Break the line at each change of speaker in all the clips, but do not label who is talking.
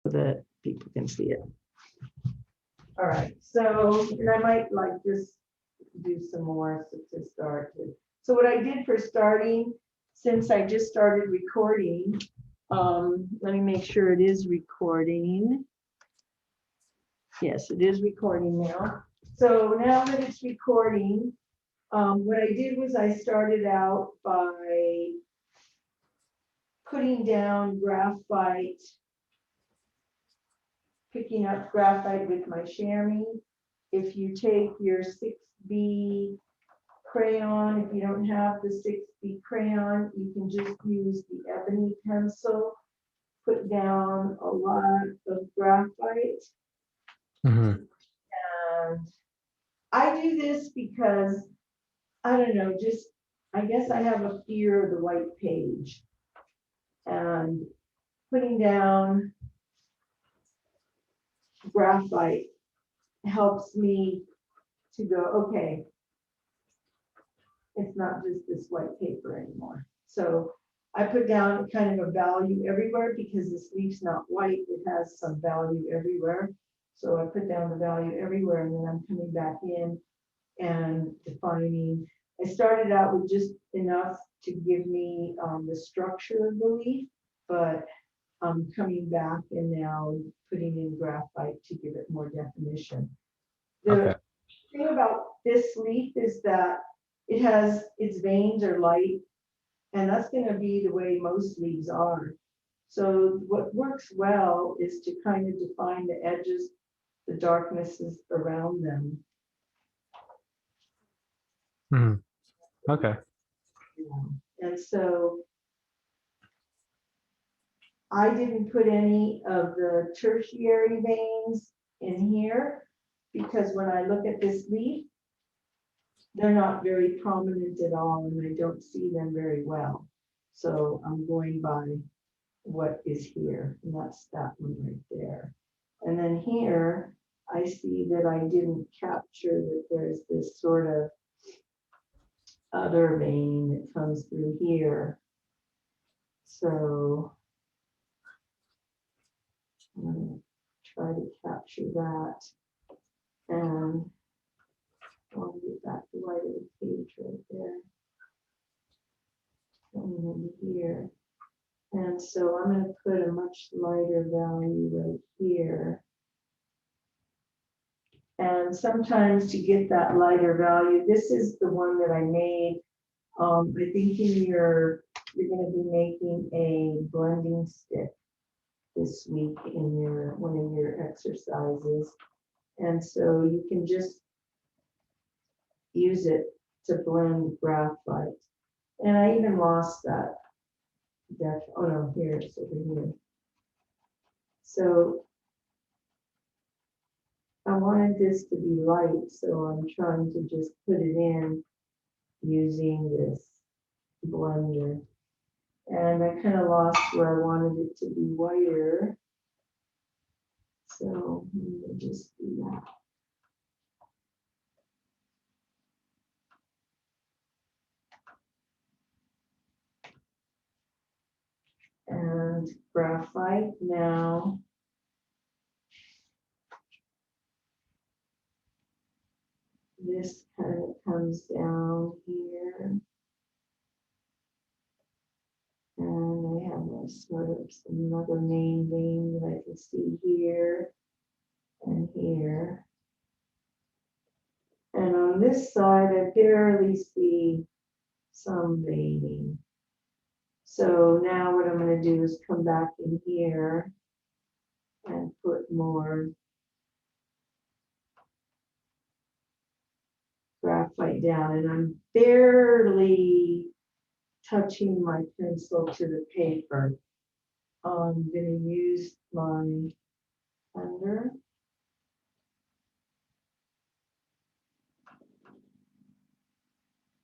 so that people can see it. All right, so, and I might like just do some more to start with. So what I did for starting, since I just started recording, let me make sure it is recording. Yes, it is recording now. So now that it's recording, what I did was I started out by putting down graphite, picking up graphite with my chamois. If you take your 6B crayon, if you don't have the 6B crayon, you can just use the ebony pencil, put down a lot of graphite.
Mm-hmm.
And I do this because, I don't know, just, I guess I have a fear of the white page. And putting down graphite helps me to go, okay, it's not just this white paper anymore. So I put down kind of a value everywhere because this leaf's not white, it has some value everywhere. So I put down the value everywhere, and then I'm coming back in and defining. I started out with just enough to give me the structure of the leaf, but I'm coming back and now putting in graphite to give it more definition. The thing about this leaf is that it has, its veins are light, and that's going to be the way most leaves are. So what works well is to kind of define the edges, the darknesses around them.
Mm-hmm. Okay.
And so I didn't put any of the tertiary veins in here because when I look at this leaf, they're not very prominent at all, and I don't see them very well. So I'm going by what is here, and that's that one right there. And then here, I see that I didn't capture that there's this sort of other vein that comes through here. So I'm going to try to capture that. And I'll get back to right of the page right there. Coming in here. And so I'm going to put a much lighter value right here. And sometimes to get that lighter value, this is the one that I made. I think you're going to be making a blending stick this week in your one of your exercises. And so you can just use it to blend graphite. And I even lost that. Oh no, here it's over here. So I wanted this to be light, so I'm trying to just put it in using this blender. And I kind of lost where I wanted it to be whiter. So let me just do that. And graphite now. This kind of comes down here. And I have a sort of another main vein that I can see here and here. And on this side, I barely see some veining. So now what I'm going to do is come back in here and put more graphite down. And I'm barely touching my pencil to the paper. I'm going to use my thunder.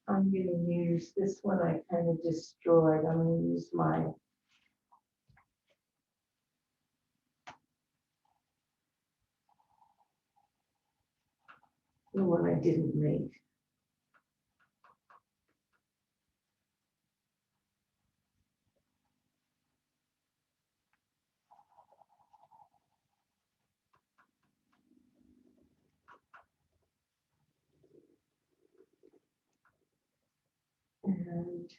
I'm going to use this one I kind of destroyed. I'm going to use my the one I didn't make. And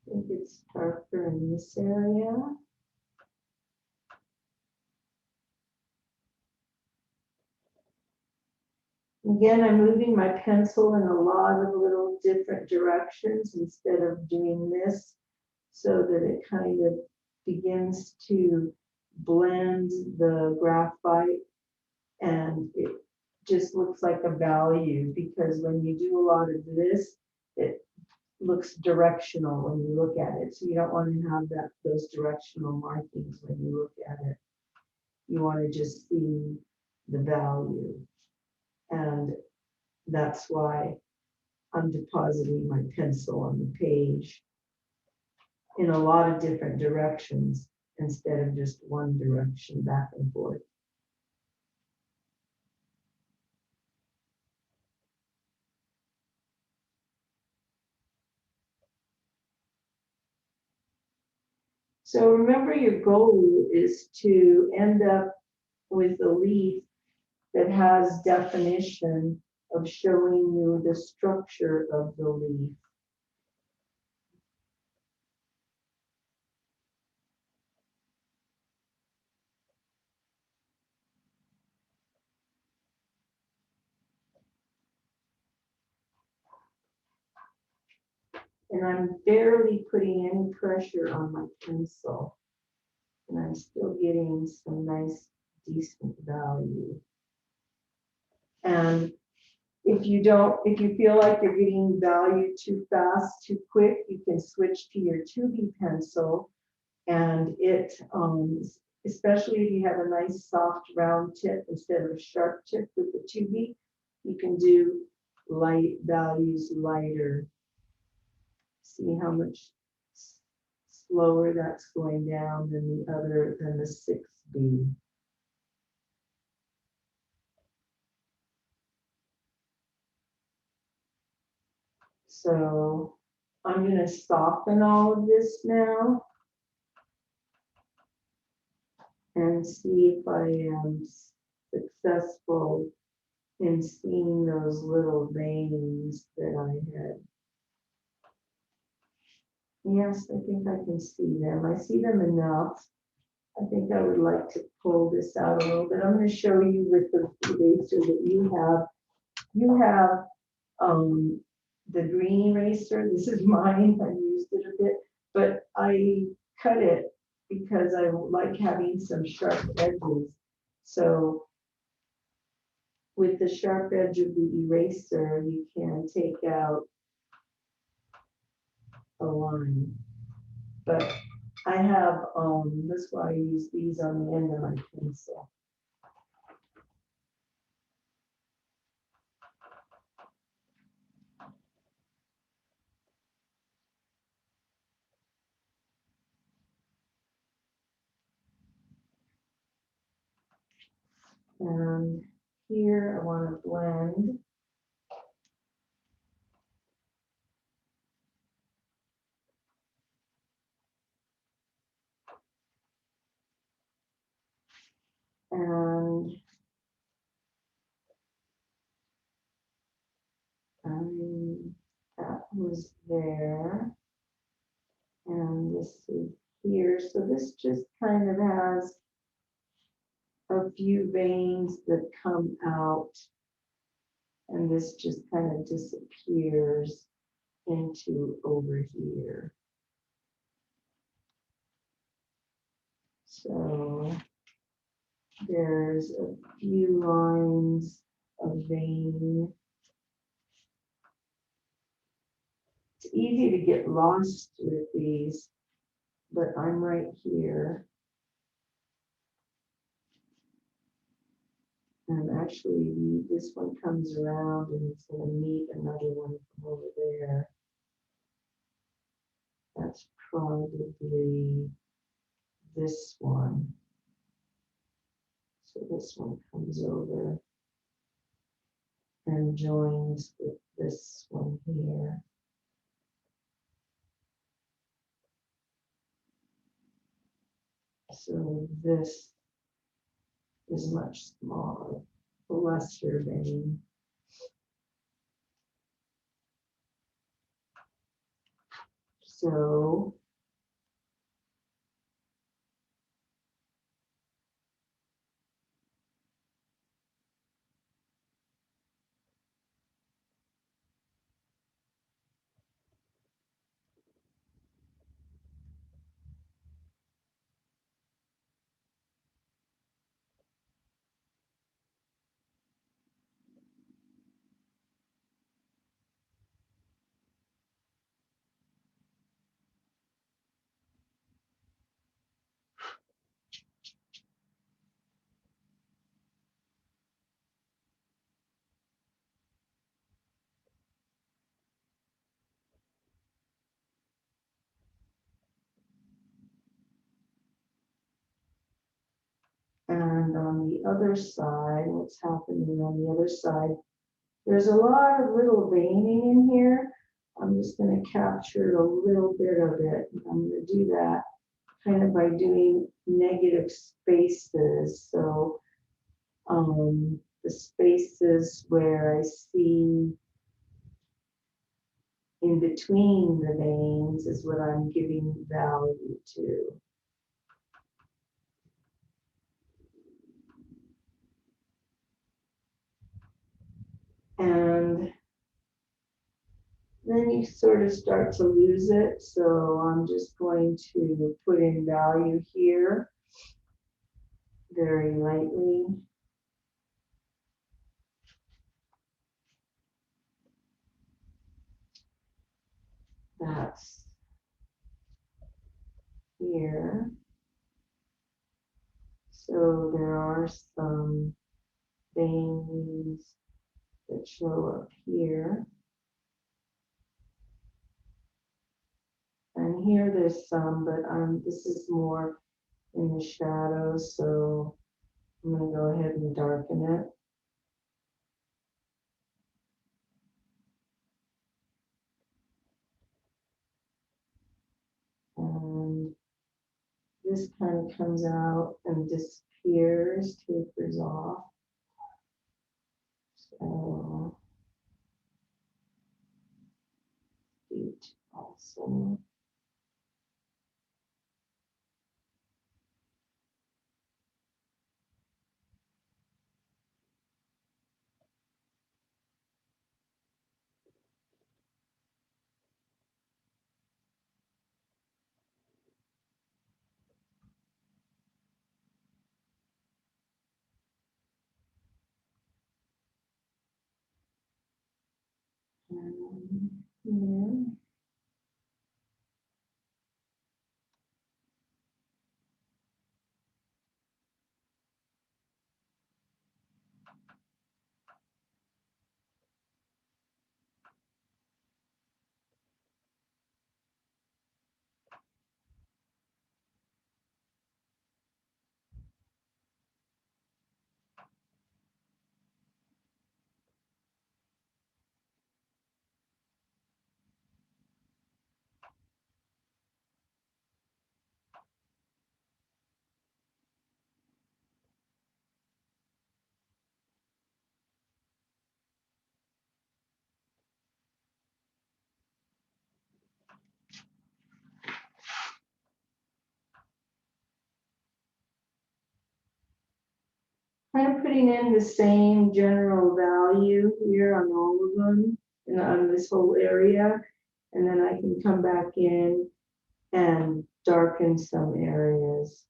I think it's darker in this area. Again, I'm moving my pencil in a lot of little different directions instead of doing this, so that it kind of begins to blend the graphite, and it just looks like a value, because when you do a lot of this, it looks directional when you look at it. So you don't want to have those directional markings when you look at it. You want to just see the value. And that's why I'm depositing my pencil on the page in a lot of different directions instead of just one direction back and forth. So remember, your goal is to end up with a leaf that has definition of showing you the structure of the leaf. And I'm barely putting any pressure on my pencil, and I'm still getting some nice, decent value. And if you feel like you're getting value too fast, too quick, you can switch to your 2B pencil, and it, especially if you have a nice soft round tip instead of a sharp tip with the 2B, you can do light values lighter. See how much slower that's going down than the 6B. So I'm going to soften all of this now and see if I am successful in seeing those little veins that I had. Yes, I think I can see them. I see them enough. I think I would like to pull this out a little bit. I'm going to show you with the eraser that you have. You have the green eraser. This is mine. I used it a bit, but I cut it because I like having some sharp edges. So with the sharp edge of the eraser, you can take out a line. But I have, that's why I use these on the end of my pencil. And here I want to blend. And that was there. And this is here. So this just kind of has a few veins that come out. And this just kind of disappears into over here. So there's a few lines of vein. It's easy to get lost with these, but I'm right here. And actually, this one comes around and it's going to meet another one from over there. That's probably this one. So this one comes over and joins with this one here. So this is much smaller, lesser vein. So and on the other side, what's happening on the other side? There's a lot of little veining in here. I'm just going to capture a little bit of it. I'm going to do that kind of by doing negative spaces. So the spaces where I see in between the veins is what I'm giving value to. And then you sort of start to lose it. So I'm just going to put in value here very lightly. That's here. So there are some veins that show up here. And here there's some, but this is more in the shadows, so I'm going to go ahead and darken it. And this kind of comes out and disappears, tapers off. So, feet also. And here. Kind of putting in the same general value here on all of them and on this whole area. And then I can come back in and darken some areas.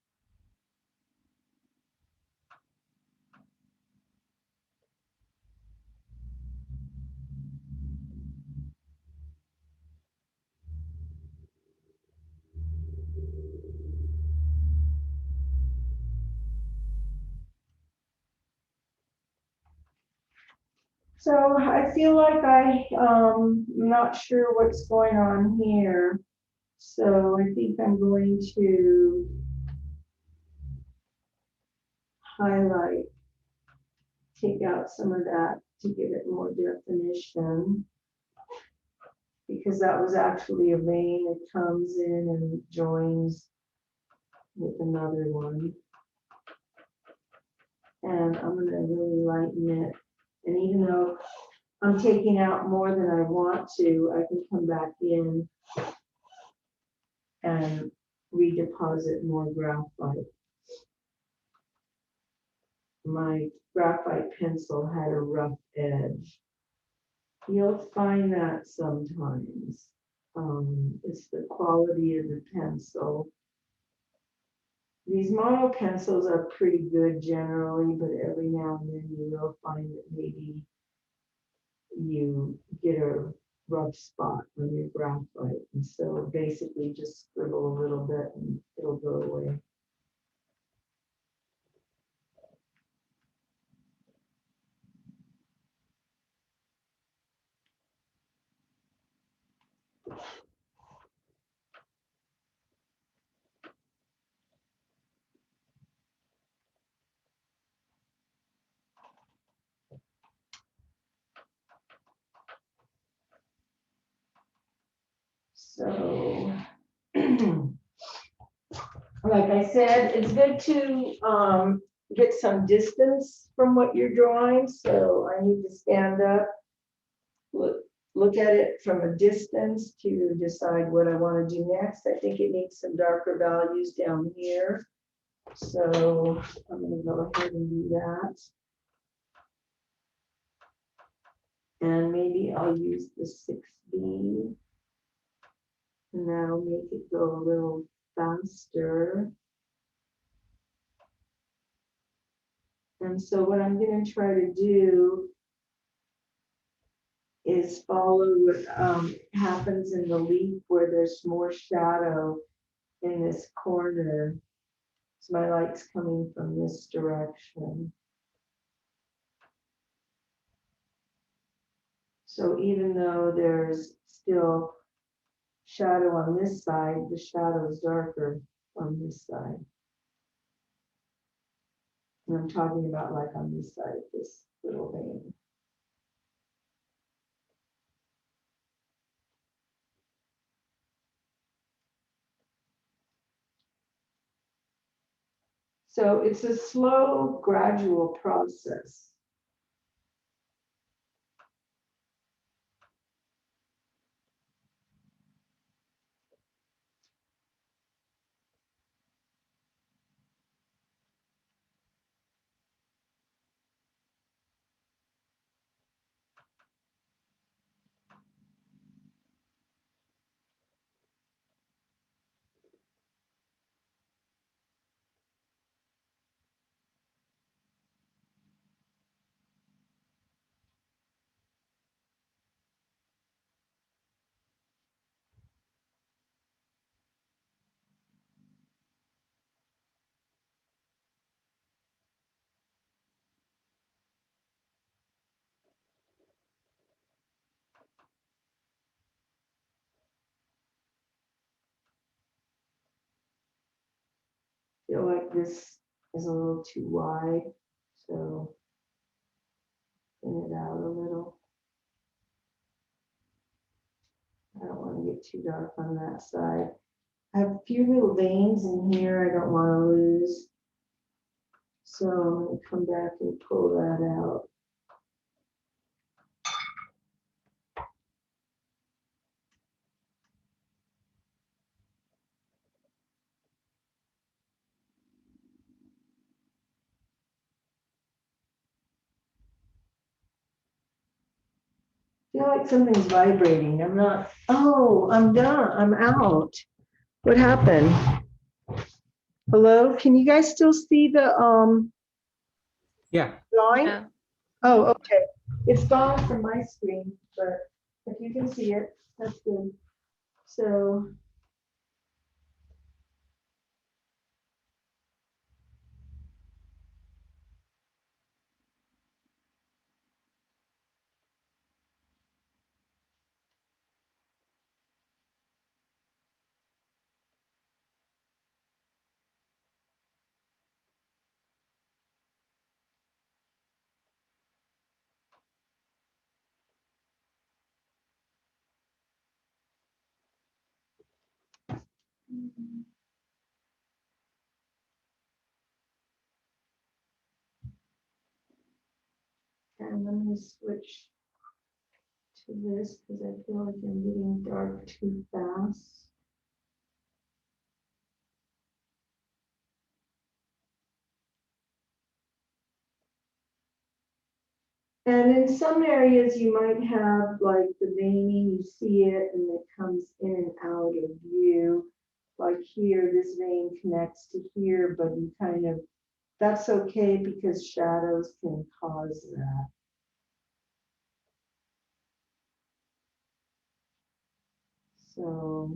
So I feel like I'm not sure what's going on here. So I think I'm going to highlight, take out some of that to give it more definition, because that was actually a vein that comes in and joins with another one. And I'm gonna really lighten it. And even though I'm taking out more than I want to, I can come back in and redeposit more graphite. My graphite pencil had a rough edge. You'll find that sometimes. It's the quality of the pencil. These model pencils are pretty good generally, but every now and then you will find that maybe you get a rough spot on your graphite. And so basically just scribble a little bit and it'll go away. So, like I said, it's good to get some distance from what you're drawing. So I need to stand up, look at it from a distance to decide what I want to do next. I think it needs some darker values down here. So I'm going to go ahead and do that. And maybe I'll use the 6B. And that'll make it go a little faster. And so what I'm going to try to do is follow what happens in the leaf where there's more shadow in this corner. So my light's coming from this direction. So even though there's still shadow on this side, the shadow is darker on this side. And I'm talking about like on this side of this little vein. So it's a slow, gradual process. Feel like this is a little too wide, so thin it out a little. I don't want to get too dark on that side. I have a few little veins in here I don't want to lose. So I'm going to come back and pull that out. I feel like something's vibrating. I'm not, oh, I'm done. I'm out. What happened? Hello? Can you guys still see the
Yeah.
drawing?
Yeah.
Oh, okay. It's gone from my screen, but if you can see it, that's good. So And I'm gonna switch to this because I feel like I'm getting dark too fast. And in some areas you might have like the veining, you see it and it comes in and out of view. Like here, this vein connects to here, but you kind of, that's okay because shadows can cause that. So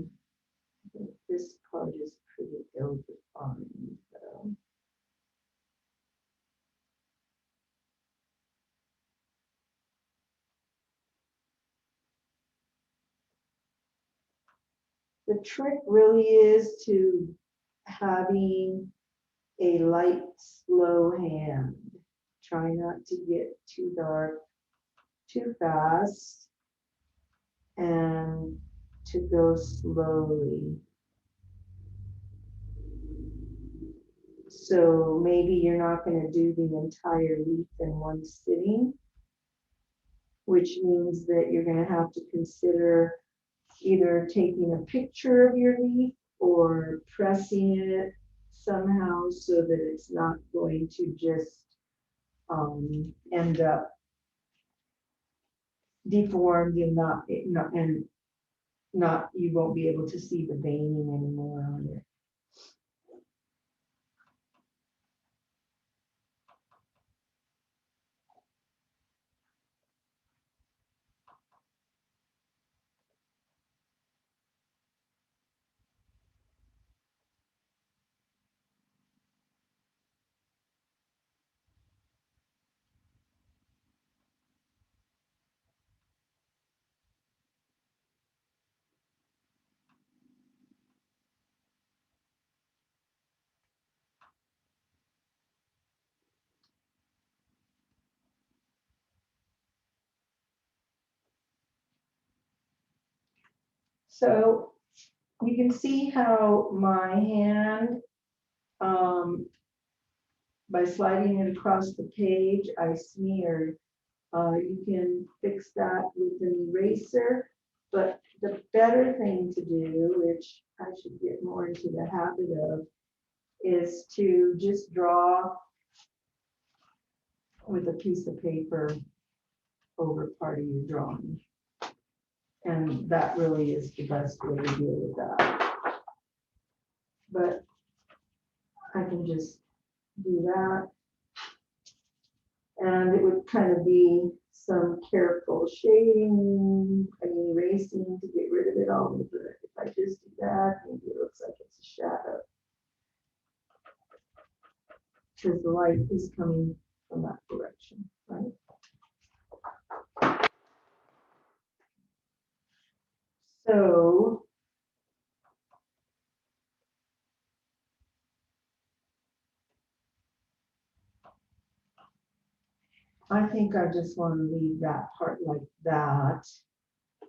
I think this part is pretty ill-defined though. The trick really is to having a light, slow hand. Try not to get too dark too fast and to go slowly. So maybe you're not going to do the entire leaf in one sitting, which means that you're going to have to consider either taking a picture of your leaf or pressing it somehow so that it's not going to just end up deformed and not you won't be able to see the veining anymore on it. So you can see how my hand, by sliding it across the page, I smeared. You can fix that with an eraser, but the better thing to do, which I should get more into the habit of, is to just draw with a piece of paper over part of your drawing. And that really is the best way to deal with that. But I can just do that. And it would kind of be some careful shading, erasing to get rid of it all. But if I just do that, maybe it looks like it's a shadow. Because the light is coming from that direction, right? So I think I just want to leave that part like that.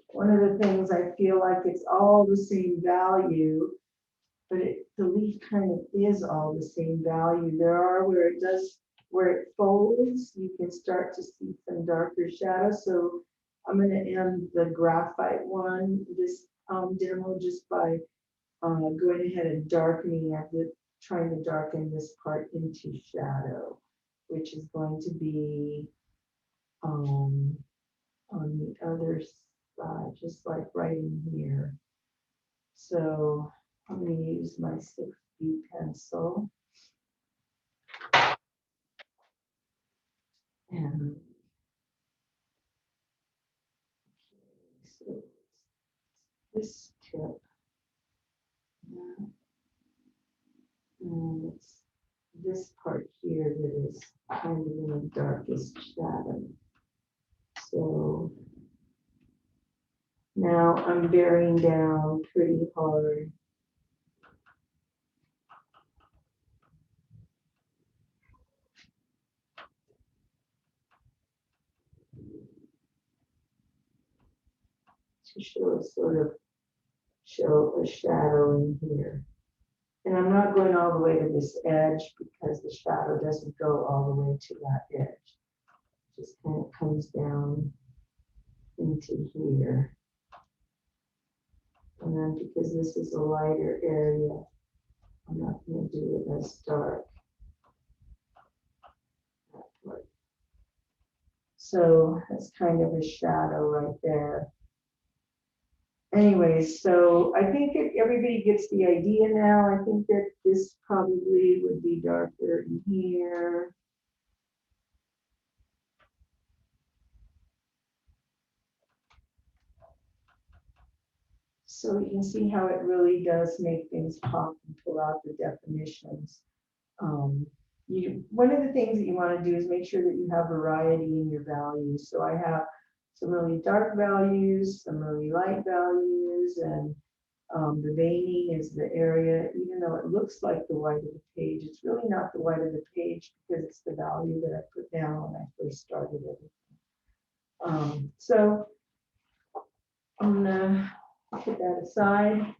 One of the things I feel like it's all the same value, but the leaf kind of is all the same value. There are where it folds, you can start to see some darker shadows. So I'm going to end the graphite one, this demo, just by going ahead and darkening trying to darken this part into shadow, which is going to be on the other side, just like right in here. So I'm going to use my 6B pencil. And so this tip, and it's this part here that is kind of in the darkest shadow. So now I'm bearing down pretty hard. To show a shadow in here. And I'm not going all the way to this edge because the shadow doesn't go all the way to that edge. just kind of comes down into here. And then because this is a lighter area, I'm not going to do it as dark. That part. So that's kind of a shadow right there. Anyways, so I think if everybody gets the idea now, I think that this probably would be darker in here. So you can see how it really does make things pop and pull out the definitions. One of the things that you want to do is make sure that you have variety in your values. So I have some really dark values, some really light values, and the veining is the area, even though it looks like the white of the page, it's really not the white of the page because it's the value that I put down when I first started everything. So I'm gonna put that aside.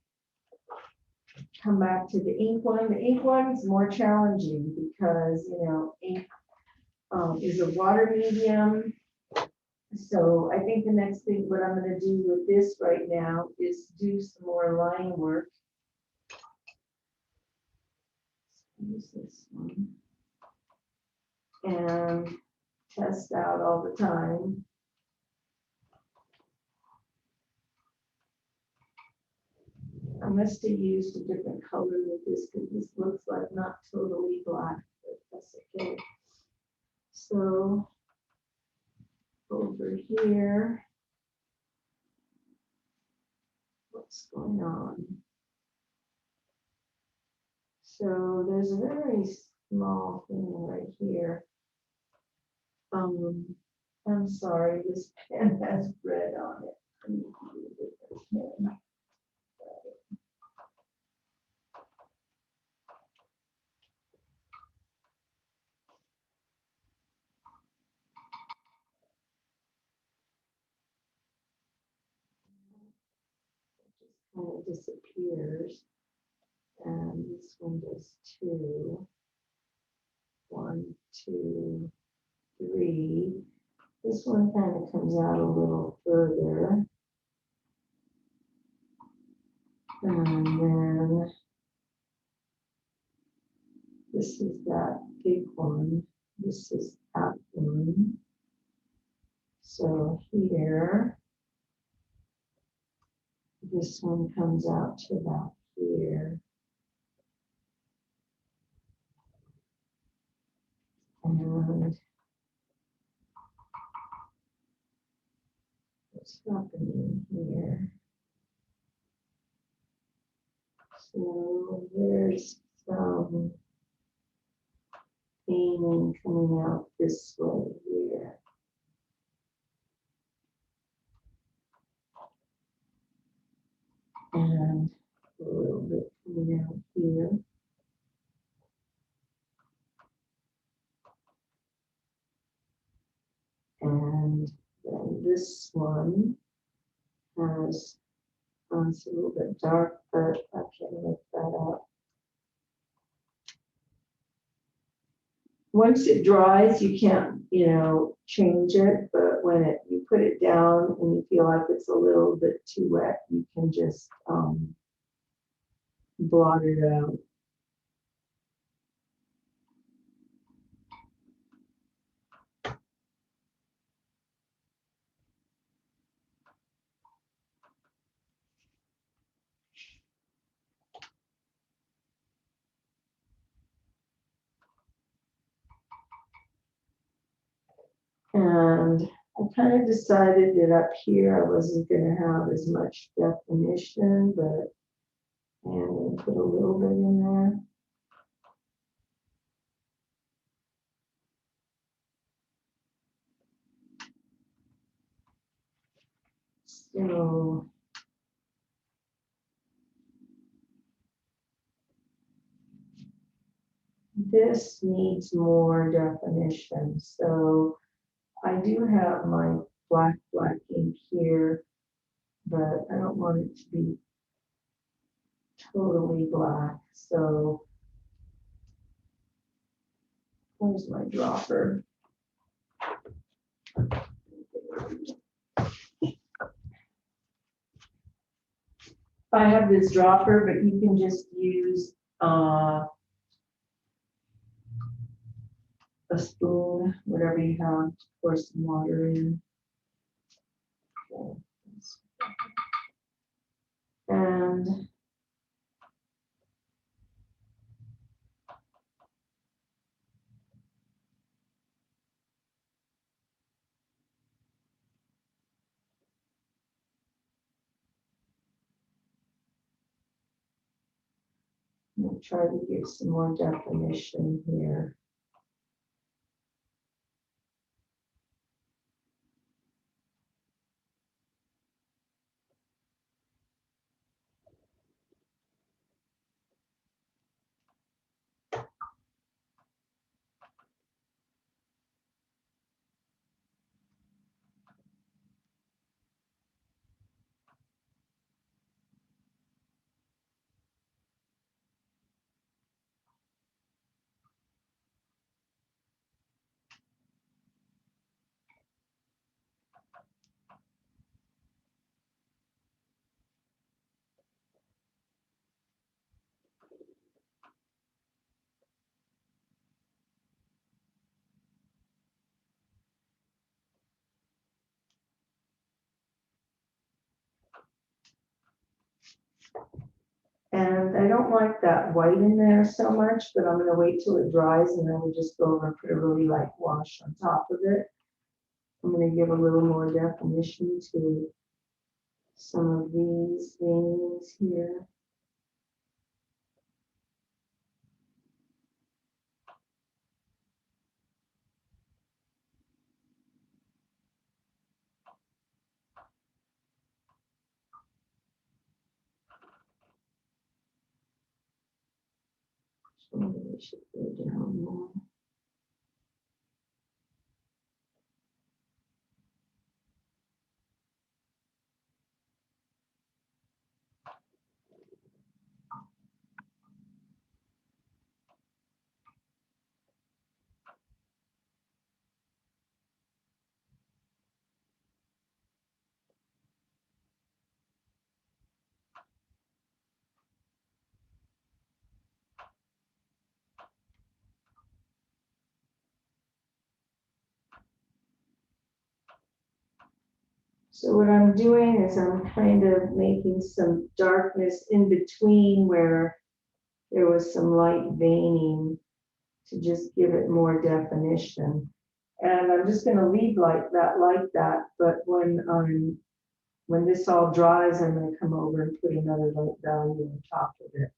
Come back to the ink one. The ink one is more challenging because, you know, ink is a water medium. So I think the next thing, what I'm going to do with this right now is do some more line work. Use this one. And test out all the time. I must have used a different color with this because this looks like not totally black, but that's okay. So over here, what's going on? So there's a very small thing right here. I'm sorry, this pen has red on it. I need to use a different pen. Kind of disappears. And this one does two. 1, 2, 3. This one kind of comes out a little further. And then this is that big one. This is that one. So here, this one comes out to about here. And what's happening here? So there's some painting coming out this way here. And a little bit coming out here. And then this one has, it's a little bit dark, but I can make that up. Once it dries, you can't, you know, change it, but when you put it down and you feel like it's a little bit too wet, you can just blot it out. And I kind of decided that up here I wasn't going to have as much definition, but I'm going to put a little bit in there. So this needs more definition. So I do have my black ink here, but I don't want it to be totally black. So where's my dropper? I have this dropper, but you can just use a spoon, whatever you have, to pour some water in. And I'll try to give some more definition here. And I don't like that white in there so much, but I'm gonna wait till it dries and then we'll just go over and put a really light wash on top of it. I'm gonna give a little more definition to some of these things here. So maybe I should go down more. So what I'm doing is I'm kind of making some darkness in between where there was some light veining to just give it more definition. And I'm just gonna leave like that, but when this all dries, I'm gonna come over and put another light value on top of it.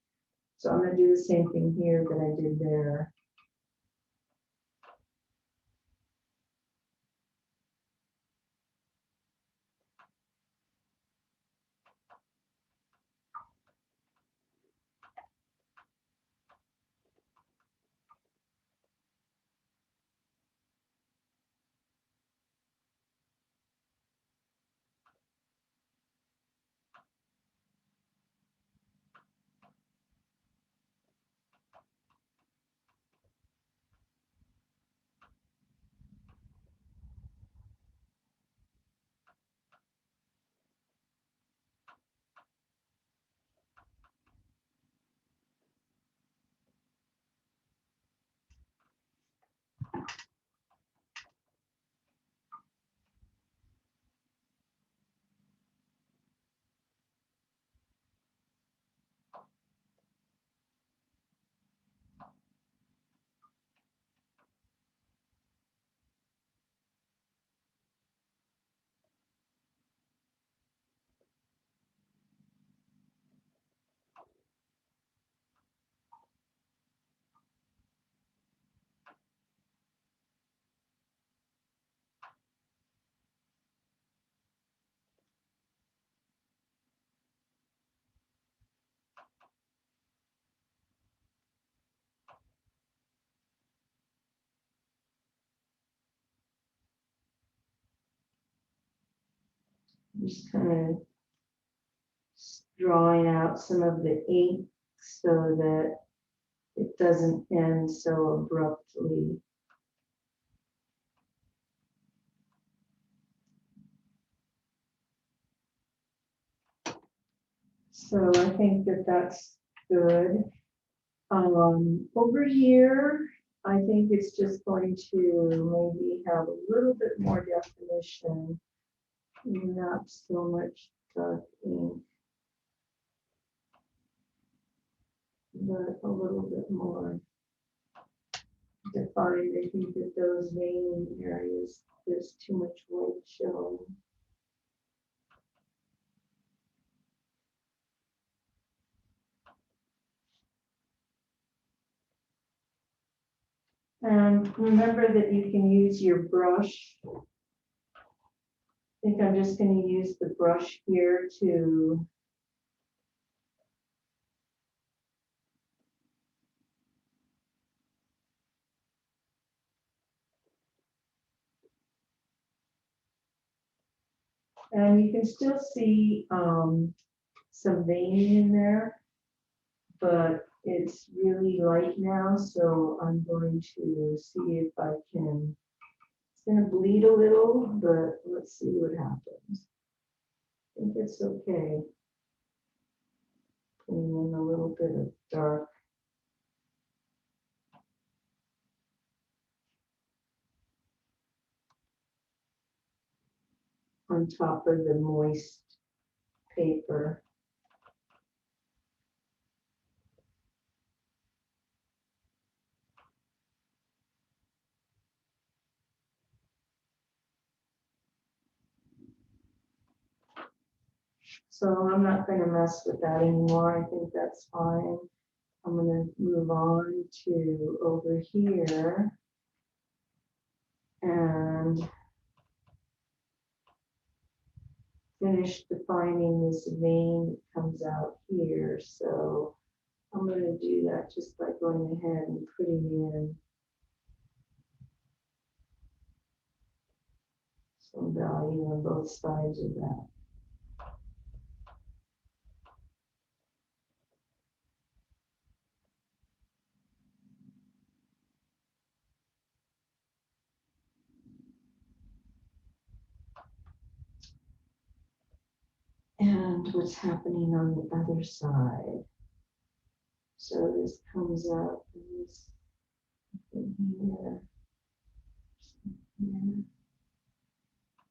So I'm gonna do the same thing here that I did there. Just kind of drawing out some of the ink so that it doesn't end so abruptly. So I think that that's good. Over here, I think it's just going to maybe have a little bit more definition, not so much dark ink, but a little bit more defined. I think that those veining areas, there's too much white showing. And remember that you can use your brush. I think I'm just going to use the brush here to and you can still see some veining in there, but it's really light now, so I'm going to see if I can, it's going to bleed a little, but let's see what happens. I think it's okay. Putting in a little bit of dark. On top of the moist paper. So I'm not going to mess with that anymore. I think that's fine. I'm going to move on to over here and finish defining this vein that comes out here. So I'm going to do that just by going ahead and putting in some value on both sides of that. And what's happening on the other side. So this comes out this in here. Here.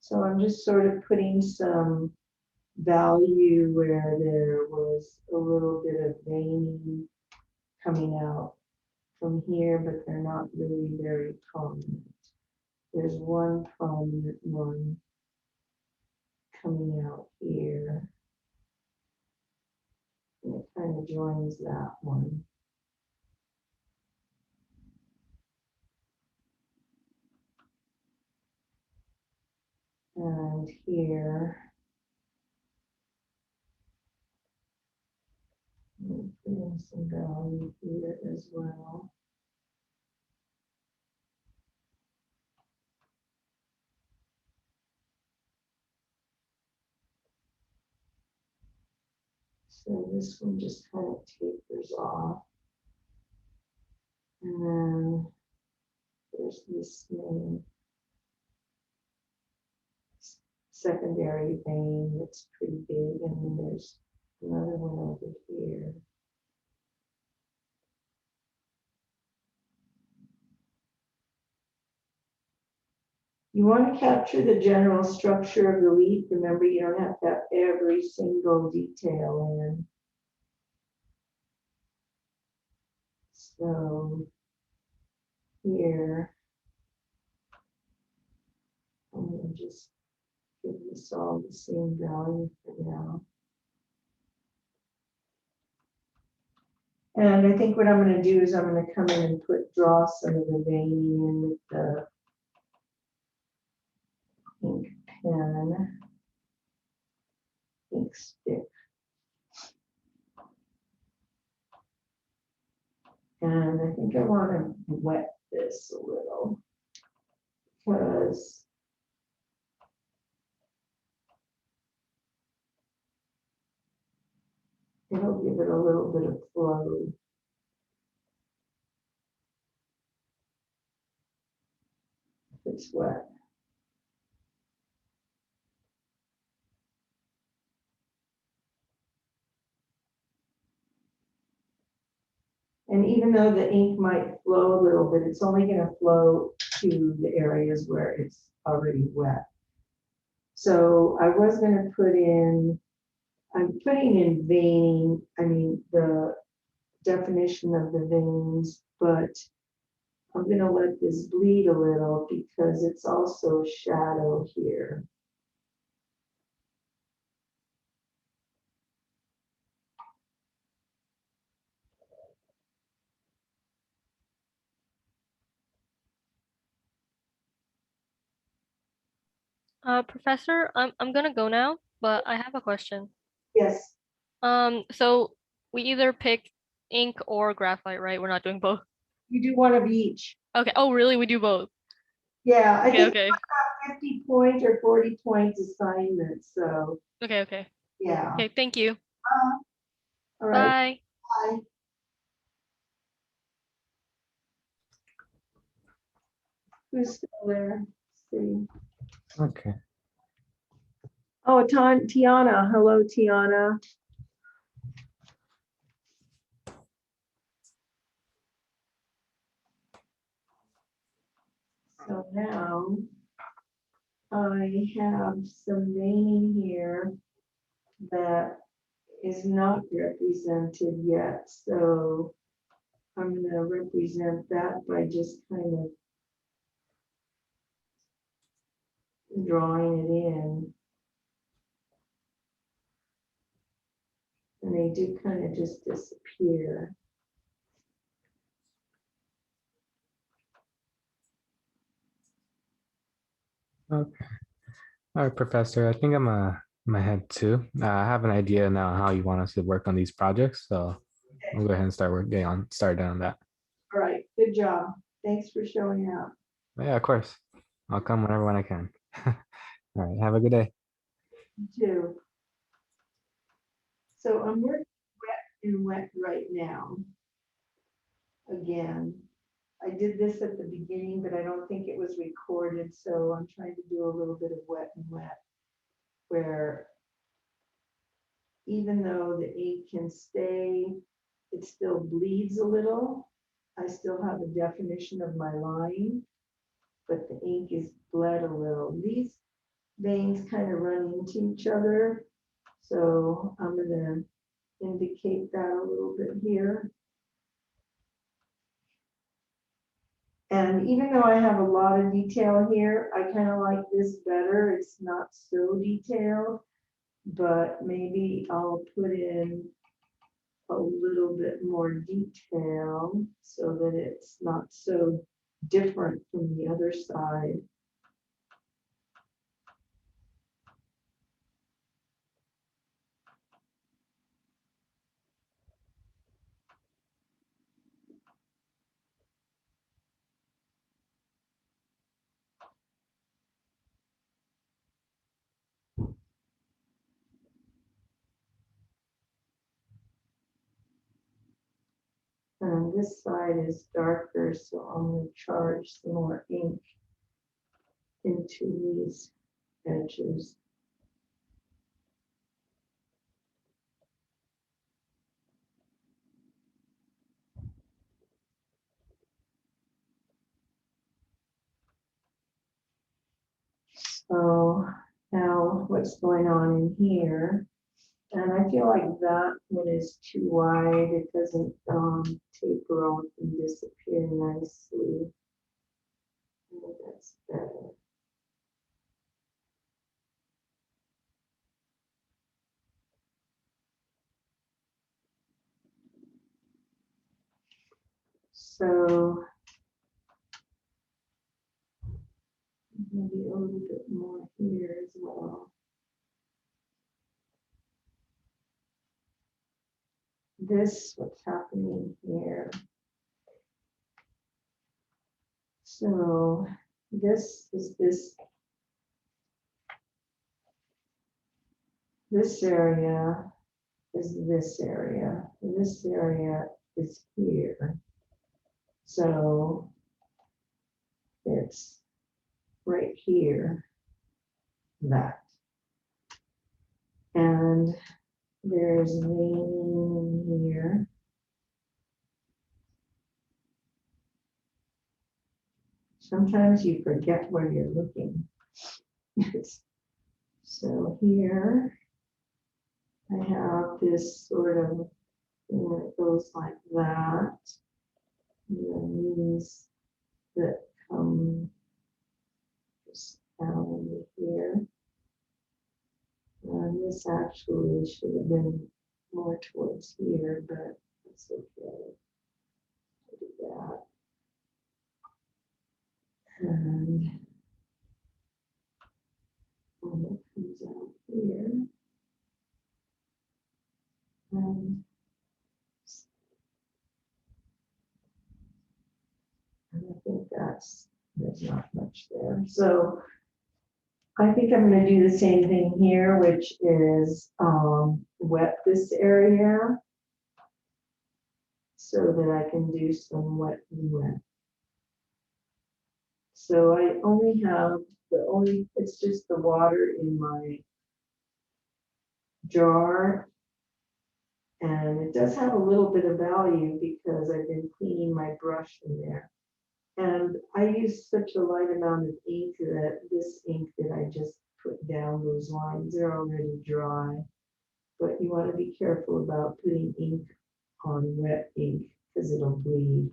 So I'm just sort of putting some value where there was a little bit of veining coming out from here, but they're not really very prominent. There's one prominent one coming out here. And it kind of joins that one. And here, put in some value here as well. So this one just kind of tapers off. And then there's this main secondary vein that's pretty big, and then there's another one over here. You want to capture the general structure of the leaf. Remember, you don't have to have every single detail in. So here, I'm going to just give this all the same value for now. And I think what I'm going to do is I'm going to come in and draw some of the veining in with the ink pen, ink stick. And I think I want to wet this a little because it'll give it a little bit of flow. If it's wet. And even though the ink might flow a little bit, it's only gonna flow to the areas where it's already wet. So I was gonna put in, I'm putting in veining, I mean, the definition of the veins, but I'm gonna let this bleed a little because it's also shadow here.
Professor, I'm gonna go now, but I have a question.
Yes,
So we either pick ink or graphite, right? We're not doing both.
you do one of each.
Okay. Oh, really? We do both.
Yeah, I
Okay,
think
okay.
50 point or 40 points assignment, so
Okay, okay.
yeah.
Okay, thank you.
All right,
Bye.
bye. Who's still there? Let's see.
Okay.
Oh, Tiana. Hello, Tiana. So now I have some veining here that is not represented yet. So I'm going to represent that by just kind of drawing it in. And they do kind of just disappear.
Okay. All right, Professor. I think I'm ahead too. I have an idea now how you want us to work on these projects, so we'll go ahead and start on that.
All right, good job. Thanks for showing up.
Yeah, of course. I'll come whenever when I can. All right. Have a good day.
You too. So I'm working wet and wet right now. Again, I did this at the beginning, but I don't think it was recorded. So I'm trying to do a little bit of wet and wet where even though the ink can stay, it still bleeds a little. I still have a definition of my line, but the ink is bled a little. These veins kind of run into each other. So I'm gonna indicate that a little bit here. And even though I have a lot of detail here, I kind of like this better. It's not so detailed, but maybe I'll put in a little bit more detail so that it's not so different from the other side. And this side is darker, so I'm going to charge some more ink into these edges. So now what's going on in here? And I feel like that one is too wide. It doesn't taper off and disappear nicely. Oh, that's better. So maybe a little bit more here as well. This, what's happening here. So this is this area is this area. And this area is here. So it's right here, that. And there's veining here. Sometimes you forget where you're looking. So here I have this sort of thing that goes like that. And then these that come just down into here. And this actually should have been more towards here, but it's okay. I'll do that. And when it comes out here. And I think there's not much there. So I think I'm going to do the same thing here, which is wet this area so that I can do some wet and wet. So I only have it's just the water in my jar. And it does have a little bit of value because I've been cleaning my brush in there. And I use such a light amount of ink that this ink that I just put down those lines, they're already dry. But you want to be careful about putting ink on wet ink because it'll bleed.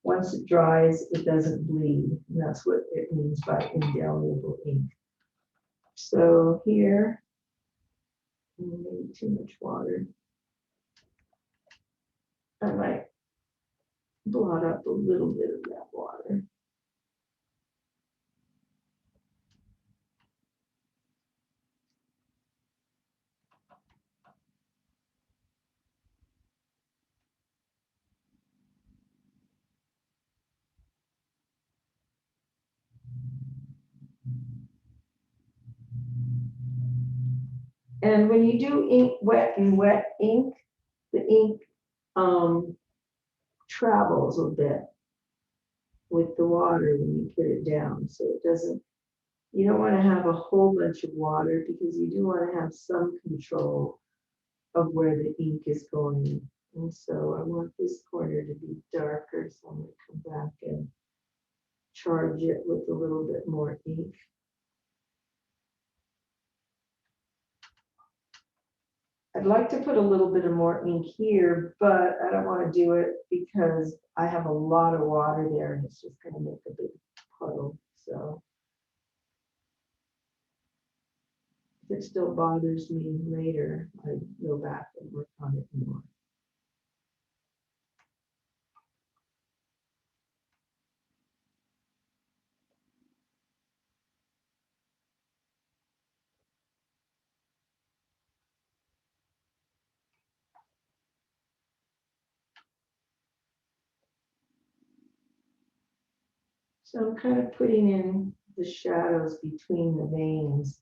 Once it dries, it doesn't bleed. And that's what it means by indelible ink. So here, maybe too much water. I might blot up a little bit of that water. And when you do ink wet and wet ink, the ink travels a bit with the water when you put it down. So it doesn't, you don't want to have a whole bunch of water because you do want to have some control of where the ink is going. And so I want this corner to be darker. So I'm going to come back and charge it with a little bit more ink. I'd like to put a little bit of more ink here, but I don't want to do it because I have a lot of water there and it's just going to make a big puddle. So if it still bothers me later, I go back and work on it more. So I'm kind of putting in the shadows between the veins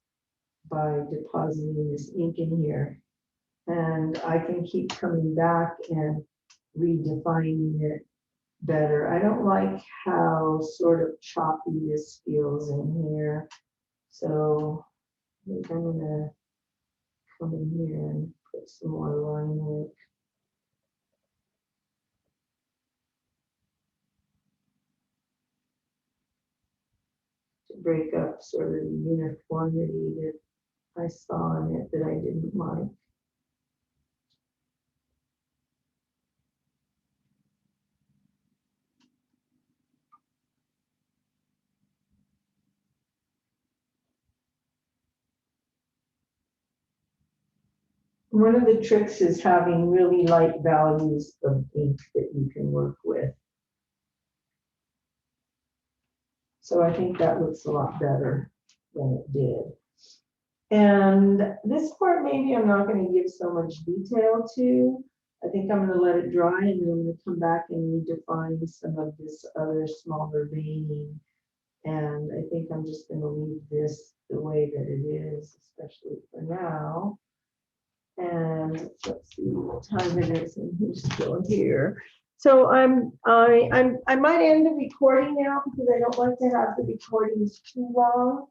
by depositing this ink in here. And I can keep coming back and redefining it better. I don't like how sort of choppy this feels in here. So I think I'm gonna come in here and put some more line work. To break up sort of the uniformity that I saw in it that I didn't like. One of the tricks is having really light values of ink that you can work with. So I think that looks a lot better than it did. And this part, maybe I'm not going to give so much detail to. I think I'm going to let it dry and then I'm going to come back and redefine some of this other smaller veining. And I think I'm just going to leave this the way that it is, especially for now. And let's see what time it is and who's still here. So I might end the recording now because I don't like to have the recordings too long.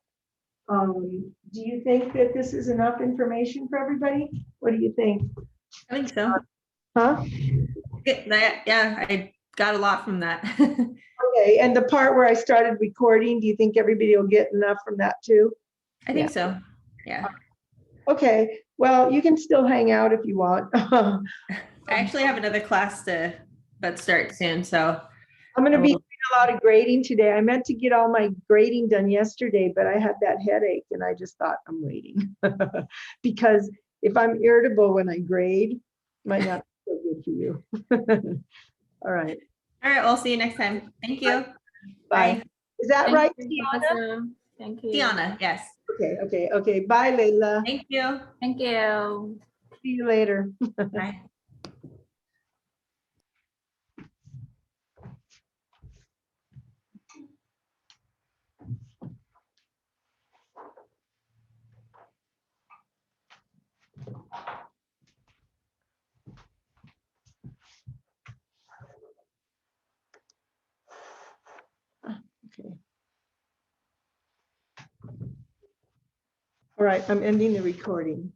Do you think that this is enough information for everybody? What do you think?
I think so.
Huh?
Yeah, I got a lot from that.
Okay, and the part where I started recording, do you think everybody will get enough from that too?
I think so. Yeah.
Okay, well, you can still hang out if you want. I'm
I actually have another class that starts soon, so
gonna
I
be
will-
doing a lot of grading today. I meant to get all my grading done yesterday, but I had that headache and I just thought I'm waiting. Because if I'm irritable when I grade, might not be so good for you. All right,
all right, we'll see you next time. Thank you.
bye. Is that
Thank
right,
you,
Tiana?
Professor. Thank you.
Tiana, yes.
Okay. Bye, Layla.
Thank you.
Thank you.
See you later.
Bye.
Okay. All right, I'm ending the recording.